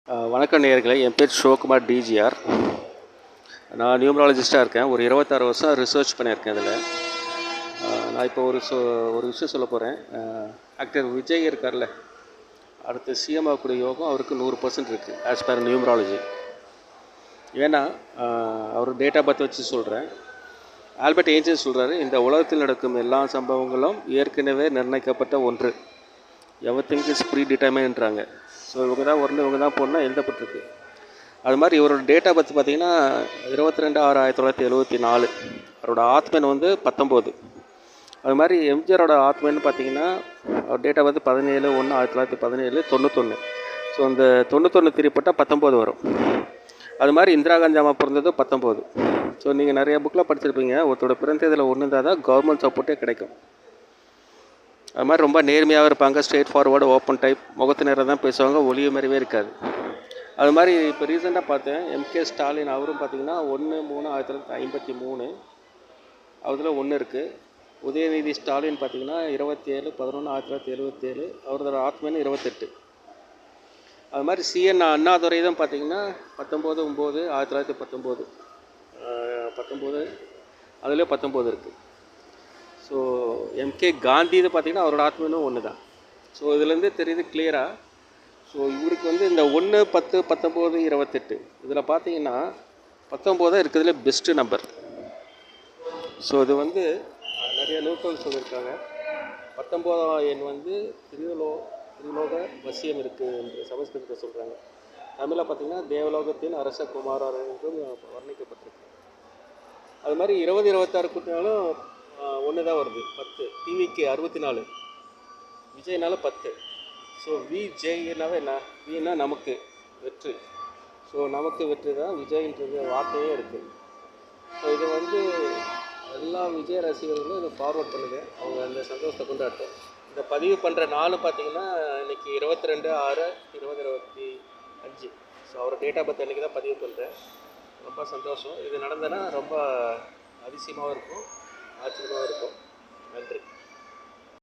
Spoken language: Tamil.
வணக்கம் நேயர்களே, என் பேர் சிவகுமார் டிஜிஆர். நான் நியூமராலஜிஸ்ட்டாக இருக்கேன். ஒரு 26 வருஷம் ரிசர்ச் பண்ணியிருக்கேன் இதில். நான் இப்போ ஒரு விஷயம் சொல்ல போகிறேன். ஆக்டர் விஜய் இருக்கார்ல, அடுத்து சிஎம் ஆகக்கூடிய யோகம் அவருக்கு 100% இருக்குது ஆஸ் பர் நியூமராலஜி. ஏன்னா அவர் டேட் ஆஃப் பர்த் வச்சு சொல்கிறேன். ஆல்பர்ட் ஏஞ்சல் சொல்கிறாரு, இந்த உலகத்தில் நடக்கும் எல்லா சம்பவங்களும் ஏற்கனவே நிர்ணயிக்கப்பட்ட ஒன்று. எவரிதிங் இஸ் ப்ரீ டிட்டர்மைன்றாங்க. ஸோ இவங்க தான் வரணும், இவங்க தான் போடணும் எழுதப்பட்டிருக்கு. அது மாதிரி இவரோட டேட் ஆஃப் பர்த் பார்த்திங்கன்னா 22/6/1974. அவரோட ஆத்மன் வந்து 19. அது மாதிரி எம்ஜிஆரோட ஆத்மன் பார்த்திங்கன்னா அவர் டேட் ஆஃப் பர்த் 17/1/1917 91. ஸோ அந்த 91 திரிப்பட்டால் 19 வரும். அது மாதிரி இந்திரா காந்தி அம்மா பிறந்தது 19. ஸோ நீங்கள் நிறைய புக்கில் படிச்சிருப்பீங்க, ஒருத்தரோட பிறந்ததில் ஒன்று இருந்தால் தான் கவர்மெண்ட் சப்போர்ட்டே கிடைக்கும். அது மாதிரி ரொம்ப நேர்மையாக இருப்பாங்க, ஸ்ட்ரெயிட் ஃபார்வர்டு, ஓப்பன் டைப், முகத்து நேரம் தான் பேசுவாங்க, ஒளிவு மாதிரியே இருக்காது. அது மாதிரி இப்போ ரீசெண்டாக பார்த்தேன், எம்கே ஸ்டாலின் அவரும் பார்த்திங்கன்னா 1/3/1953 அதில் 1 இருக்குது. உதயநிதி ஸ்டாலின் பார்த்திங்கன்னா 27/11/1977 அவரோட ஆத்மன் 28. அது மாதிரி சிஎன் அண்ணாதுரை தான் பார்த்திங்கன்னா 19/9/1919 அதுலேயே 19 இருக்குது. ஸோ எம்கே காந்தி இது பார்த்திங்கன்னா அவரோட ஆத்மனும் 1 தான். ஸோ இதுலேருந்து தெரியுது கிளியராக. ஸோ இவருக்கு வந்து இந்த 1, 10, 19, 28 இதில் பார்த்தீங்கன்னா 19 இருக்கிறதுல பெஸ்ட்டு நம்பர். ஸோ இது வந்து நிறைய நூல்கள் சொல்லியிருக்காங்க. 19ஆம் எண் வந்து திரிலோக வசியம் இருக்குது என்று சமஸ்கிருதத்தை சொல்கிறாங்க. தமிழில் பார்த்திங்கன்னா தேவலோகத்தின் அரச குமாரர் என்றும் வர்ணிக்கப்பட்டிருக்கு. அது மாதிரி 20, 26 கூட்டினாலும் 1 தான் வருது, 10. டிவிக்கு 64, விஜய்னால 10. ஸோ விஜய்னாவே என்ன, வினா நமக்கு வெற்றி. ஸோ நமக்கு வெற்றி தான் விஜய்ன்றது வார்த்தையே இருக்குது. ஸோ இது வந்து எல்லா விஜய் ரசிகர்களும் இதை ஃபார்வர்ட் பண்ணுங்க, அவங்க அந்த சந்தோஷத்தை கொண்டாட்டும். இந்த பதிவு பண்ணுற நாள் பார்த்திங்கன்னா இன்றைக்கி 22/6/2025. ஸோ அவர் டேட் ஆஃப் பர்த் அன்றைக்கி தான் பதிவு பண்ணுறேன். ரொம்ப சந்தோஷம். இது நடந்ததுன்னா ரொம்ப அதிசயமாகவும் இருக்கும், ஆச்சரியமாகவும் இருக்கும். நன்றி.